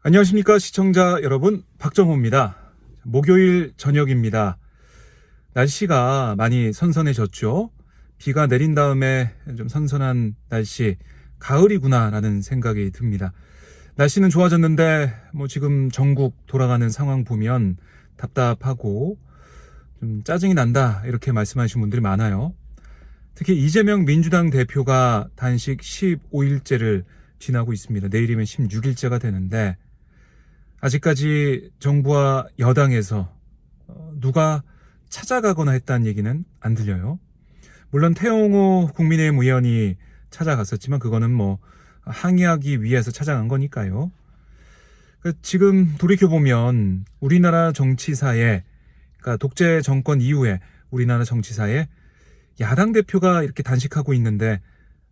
안녕하십니까 시청자 여러분, 박정호입니다. 목요일 저녁입니다. 날씨가 많이 선선해졌죠. 비가 내린 다음에 좀 선선한 날씨, 가을이구나 라는 생각이 듭니다. 날씨는 좋아졌는데 지금 전국 돌아가는 상황 보면 답답하고 좀 짜증이 난다, 이렇게 말씀하시는 분들이 많아요. 특히 이재명 민주당 대표가 단식 15일째를 지나고 있습니다. 내일이면 16일째가 되는데 아직까지 정부와 여당에서 누가 찾아가거나 했다는 얘기는 안 들려요. 물론 태영호 국민의힘 의원이 찾아갔었지만 그거는 항의하기 위해서 찾아간 거니까요. 지금 돌이켜보면 우리나라 정치사에, 그러니까 독재 정권 이후에 우리나라 정치사에 야당 대표가 이렇게 단식하고 있는데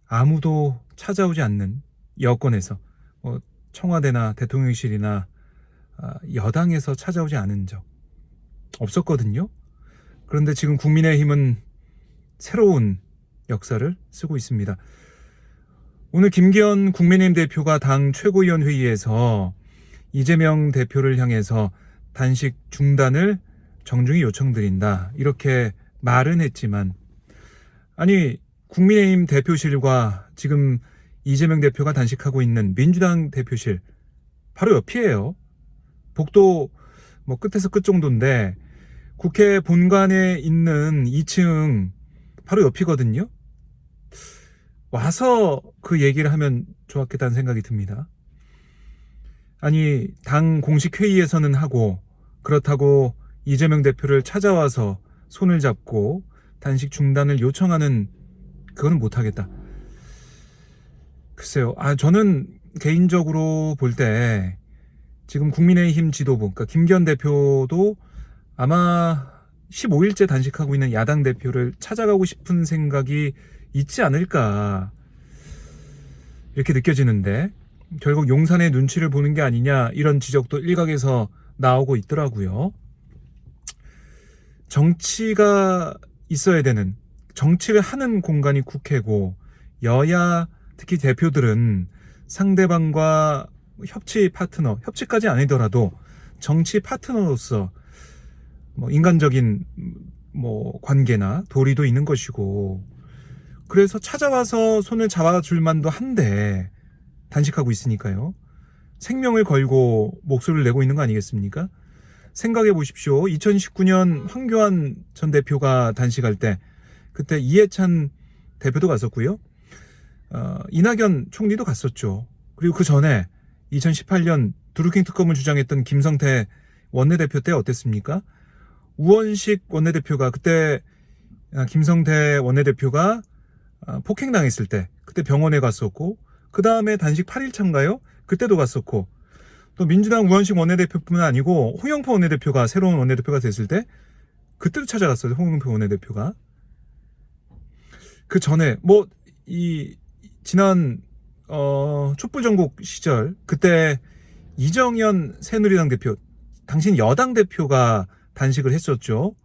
아무도 찾아오지 않는, 여권에서 청와대나 대통령실이나 여당에서 찾아오지 않은 적 없었거든요. 그런데 지금 국민의힘은 새로운 역사를 쓰고 있습니다. 오늘 김기현 국민의힘 대표가 당 최고위원 회의에서 이재명 대표를 향해서 단식 중단을 정중히 요청드린다, 이렇게 말은 했지만, 아니 국민의힘 대표실과 지금 이재명 대표가 단식하고 있는 민주당 대표실 바로 옆이에요. 복도 끝에서 끝 정도인데 국회 본관에 있는 2층 바로 옆이거든요. 와서 그 얘기를 하면 좋았겠다는 생각이 듭니다. 아니 당 공식 회의에서는 하고, 그렇다고 이재명 대표를 찾아와서 손을 잡고 단식 중단을 요청하는, 그거는 못하겠다. 글쎄요, 저는 개인적으로 볼 때 지금 국민의힘 지도부, 그러니까 김기현 대표도 아마 15일째 단식하고 있는 야당 대표를 찾아가고 싶은 생각이 있지 않을까, 이렇게 느껴지는데 결국 용산의 눈치를 보는 게 아니냐, 이런 지적도 일각에서 나오고 있더라고요. 정치가 있어야 되는, 정치를 하는 공간이 국회고, 여야 특히 대표들은 상대방과 협치 파트너, 협치까지 아니더라도 정치 파트너로서 인간적인 관계나 도리도 있는 것이고, 그래서 찾아와서 손을 잡아줄 만도 한데 단식하고 있으니까요. 생명을 걸고 목소리를 내고 있는 거 아니겠습니까? 생각해 보십시오. 2019년 황교안 전 대표가 단식할 때 그때 이해찬 대표도 갔었고요. 이낙연 총리도 갔었죠. 그리고 그 전에 2018년 드루킹 특검을 주장했던 김성태 원내대표 때 어땠습니까? 우원식 원내대표가, 그때 김성태 원내대표가 폭행당했을 때 그때 병원에 갔었고, 그 다음에 단식 8일차인가요? 그때도 갔었고, 또 민주당 우원식 원내대표뿐만 아니고 홍영표 원내대표가 새로운 원내대표가 됐을 때 그때도 찾아갔어요. 홍영표 원내대표가. 그 전에 지난 촛불전국 시절, 그때 이정현 새누리당 대표, 당신 여당 대표가 단식을 했었죠.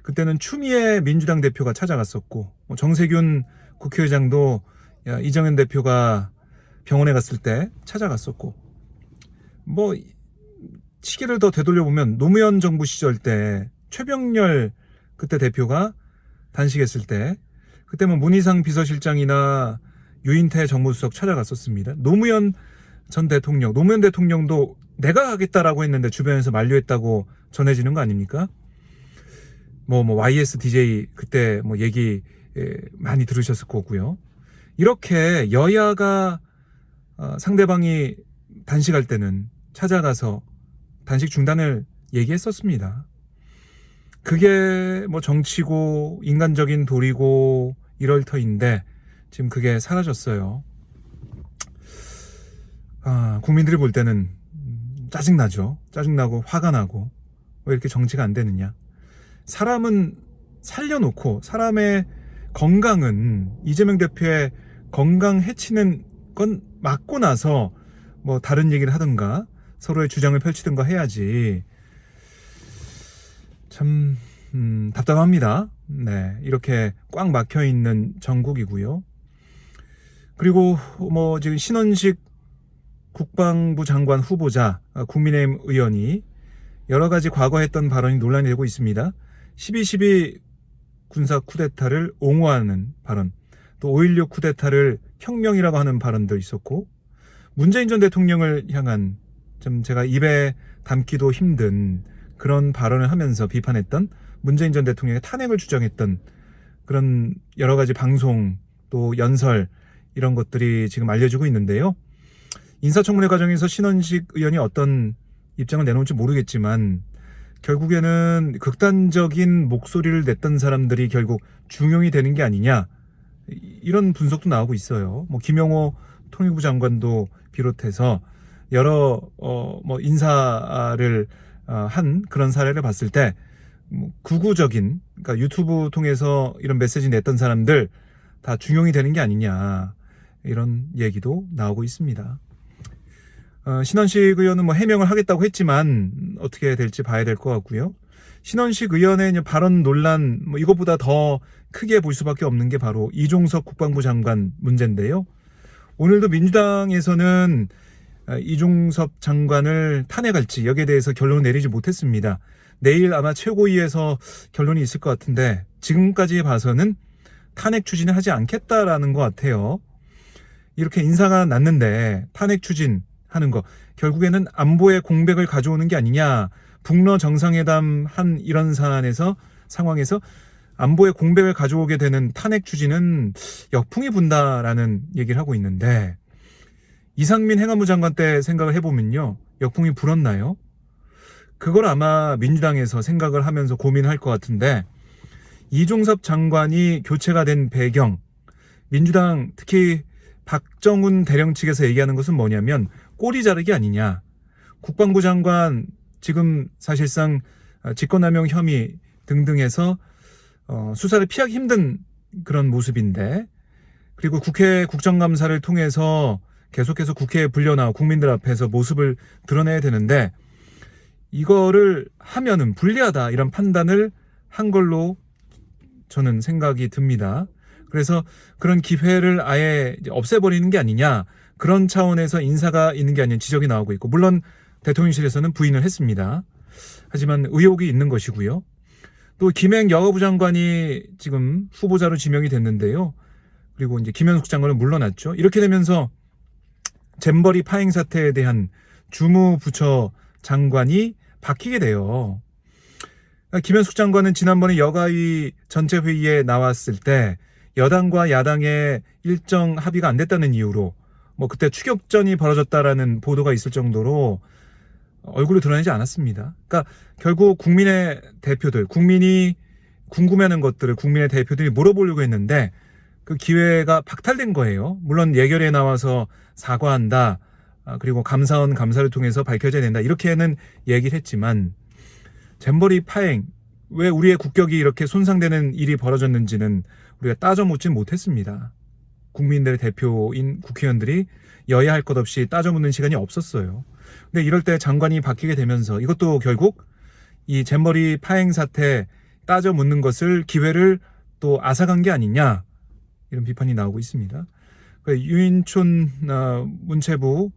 그때는 추미애 민주당 대표가 찾아갔었고, 정세균 국회의장도 이정현 대표가 병원에 갔을 때 찾아갔었고, 시기를 더 되돌려보면 노무현 정부 시절 때 최병렬 그때 대표가 단식했을 때, 그때 문희상 비서실장이나 유인태 정무수석 찾아갔었습니다. 노무현 전 대통령, 노무현 대통령도 내가 가겠다라고 했는데 주변에서 만류했다고 전해지는 거 아닙니까? YSDJ 그때 얘기 많이 들으셨을 거고요. 이렇게 여야가 상대방이 단식할 때는 찾아가서 단식 중단을 얘기했었습니다. 그게 정치고 인간적인 도리고 이럴 터인데 지금 그게 사라졌어요. 국민들이 볼 때는 짜증나죠. 짜증나고 화가 나고, 왜 이렇게 정치가 안 되느냐. 사람은 살려놓고, 사람의 건강은, 이재명 대표의 건강 해치는 건 막고 나서 다른 얘기를 하든가 서로의 주장을 펼치든가 해야지. 참 답답합니다. 네, 이렇게 꽉 막혀있는 전국이고요. 그리고 지금 신원식 국방부 장관 후보자 국민의힘 의원이 여러 가지 과거에 했던 발언이 논란이 되고 있습니다. 12.12 군사 쿠데타를 옹호하는 발언, 또 5.16 쿠데타를 혁명이라고 하는 발언도 있었고, 문재인 전 대통령을 향한 좀 제가 입에 담기도 힘든 그런 발언을 하면서 비판했던 문재인 전 대통령의 탄핵을 주장했던 그런 여러 가지 방송 또 연설 이런 것들이 지금 알려지고 있는데요. 인사청문회 과정에서 신원식 의원이 어떤 입장을 내놓을지 모르겠지만 결국에는 극단적인 목소리를 냈던 사람들이 결국 중용이 되는 게 아니냐, 이런 분석도 나오고 있어요. 뭐 김영호 통일부 장관도 비롯해서 여러 인사를 한 그런 사례를 봤을 때 극우적인, 그러니까 유튜브 통해서 이런 메시지 냈던 사람들 다 중용이 되는 게 아니냐, 이런 얘기도 나오고 있습니다. 신원식 의원은 뭐 해명을 하겠다고 했지만 어떻게 될지 봐야 될 것 같고요. 신원식 의원의 발언 논란, 이것보다 더 크게 볼 수밖에 없는 게 바로 이종석 국방부 장관 문제인데요. 오늘도 민주당에서는 이종석 장관을 탄핵할지 여기에 대해서 결론을 내리지 못했습니다. 내일 아마 최고위에서 결론이 있을 것 같은데 지금까지 봐서는 탄핵 추진을 하지 않겠다라는 것 같아요. 이렇게 인사가 났는데 탄핵 추진하는 거 결국에는 안보의 공백을 가져오는 게 아니냐, 북러 정상회담 한 이런 상황에서 안보의 공백을 가져오게 되는 탄핵 추진은 역풍이 분다라는 얘기를 하고 있는데, 이상민 행안부 장관 때 생각을 해보면요, 역풍이 불었나요? 그걸 아마 민주당에서 생각을 하면서 고민할 것 같은데, 이종섭 장관이 교체가 된 배경, 민주당 특히 박정훈 대령 측에서 얘기하는 것은 뭐냐면 꼬리 자르기 아니냐. 국방부 장관 지금 사실상 직권남용 혐의 등등해서 수사를 피하기 힘든 그런 모습인데, 그리고 국회 국정감사를 통해서 계속해서 국회에 불려나와 국민들 앞에서 모습을 드러내야 되는데 이거를 하면은 불리하다, 이런 판단을 한 걸로 저는 생각이 듭니다. 그래서 그런 기회를 아예 없애버리는 게 아니냐, 그런 차원에서 인사가 있는 게 아닌 지적이 나오고 있고, 물론 대통령실에서는 부인을 했습니다. 하지만 의혹이 있는 것이고요. 또 김행 여가부 장관이 지금 후보자로 지명이 됐는데요. 그리고 이제 김현숙 장관은 물러났죠. 이렇게 되면서 잼버리 파행 사태에 대한 주무부처 장관이 바뀌게 돼요. 김현숙 장관은 지난번에 여가위 전체 회의에 나왔을 때 여당과 야당의 일정 합의가 안 됐다는 이유로 그때 추격전이 벌어졌다라는 보도가 있을 정도로 얼굴이 드러나지 않았습니다. 그러니까 결국 국민의 대표들, 국민이 궁금해하는 것들을 국민의 대표들이 물어보려고 했는데 그 기회가 박탈된 거예요. 물론 예결에 나와서 사과한다, 그리고 감사원 감사를 통해서 밝혀져야 된다, 이렇게는 얘기를 했지만 잼버리 파행, 왜 우리의 국격이 이렇게 손상되는 일이 벌어졌는지는 우리가 따져 묻지 못했습니다. 국민들의 대표인 국회의원들이 여야 할 것 없이 따져 묻는 시간이 없었어요. 근데 이럴 때 장관이 바뀌게 되면서 이것도 결국 이 잼버리 파행 사태 따져 묻는 것을, 기회를 또 앗아간 게 아니냐, 이런 비판이 나오고 있습니다. 유인촌 문체부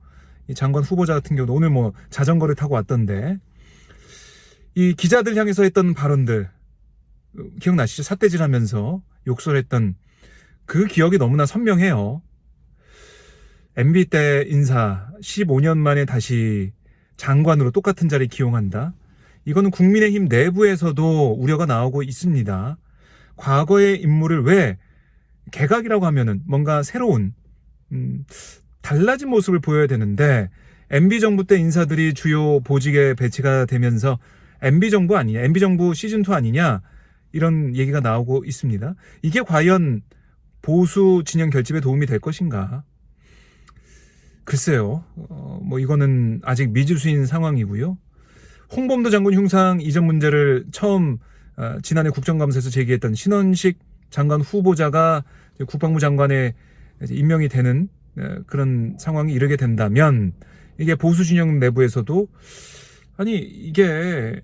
장관 후보자 같은 경우도 오늘 자전거를 타고 왔던데, 이 기자들 향해서 했던 발언들 기억나시죠? 삿대질하면서 욕설했던 그 기억이 너무나 선명해요. MB 때 인사 15년 만에 다시 장관으로 똑같은 자리에 기용한다. 이거는 국민의힘 내부에서도 우려가 나오고 있습니다. 과거의 인물을 왜 개각이라고 하면은 뭔가 새로운 달라진 모습을 보여야 되는데 MB 정부 때 인사들이 주요 보직에 배치가 되면서 MB 정부 아니냐, MB 정부 시즌2 아니냐, 이런 얘기가 나오고 있습니다. 이게 과연 보수 진영 결집에 도움이 될 것인가? 글쎄요. 이거는 아직 미지수인 상황이고요. 홍범도 장군 흉상 이전 문제를 처음 지난해 국정감사에서 제기했던 신원식 장관 후보자가 국방부 장관에 임명이 되는 그런 상황이 이르게 된다면 이게 보수 진영 내부에서도 아니 이게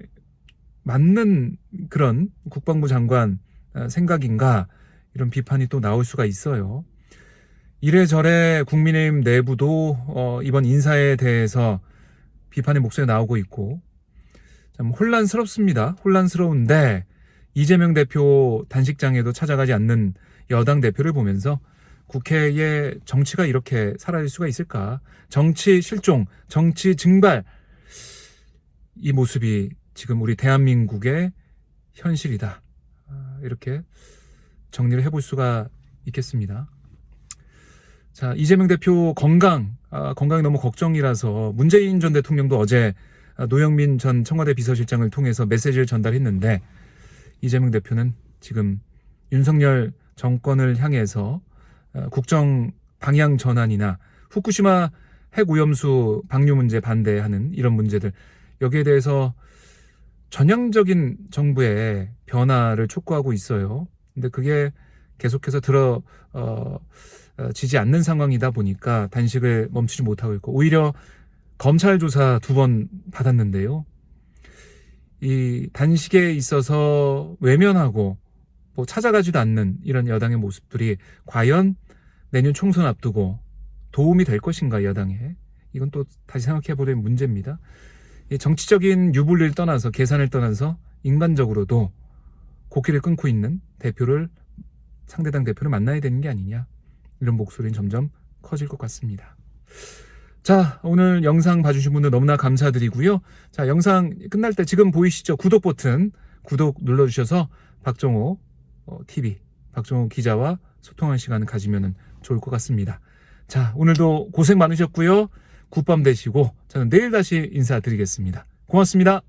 맞는 그런 국방부 장관 생각인가, 이런 비판이 또 나올 수가 있어요. 이래저래 국민의힘 내부도 이번 인사에 대해서 비판의 목소리가 나오고 있고 참 혼란스럽습니다. 혼란스러운데 이재명 대표 단식장에도 찾아가지 않는 여당 대표를 보면서 국회에 정치가 이렇게 사라질 수가 있을까? 정치 실종, 정치 증발, 이 모습이 지금 우리 대한민국의 현실이다. 이렇게 정리를 해볼 수가 있겠습니다. 자, 이재명 대표 건강이 너무 걱정이라서 문재인 전 대통령도 어제 노영민 전 청와대 비서실장을 통해서 메시지를 전달했는데 이재명 대표는 지금 윤석열 정권을 향해서 국정 방향 전환이나 후쿠시마 핵오염수 방류 문제 반대하는 이런 문제들, 여기에 대해서 전향적인 정부의 변화를 촉구하고 있어요. 근데 그게 계속해서 지지 않는 상황이다 보니까 단식을 멈추지 못하고 있고, 오히려 검찰 조사 2번 받았는데요. 이 단식에 있어서 외면하고 뭐 찾아가지도 않는 이런 여당의 모습들이 과연 내년 총선 앞두고 도움이 될 것인가, 여당에. 이건 또 다시 생각해 보는 문제입니다. 이 정치적인 유불리를 떠나서, 계산을 떠나서 인간적으로도 고기를 끊고 있는 상대당 대표를 만나야 되는 게 아니냐, 이런 목소리는 점점 커질 것 같습니다. 자, 오늘 영상 봐주신 분들 너무나 감사드리고요. 자, 영상 끝날 때 지금 보이시죠? 구독 버튼, 구독 눌러주셔서 박정호 TV, 박정호 기자와 소통하는 시간을 가지면 좋을 것 같습니다. 자, 오늘도 고생 많으셨고요. 굿밤 되시고 저는 내일 다시 인사드리겠습니다. 고맙습니다.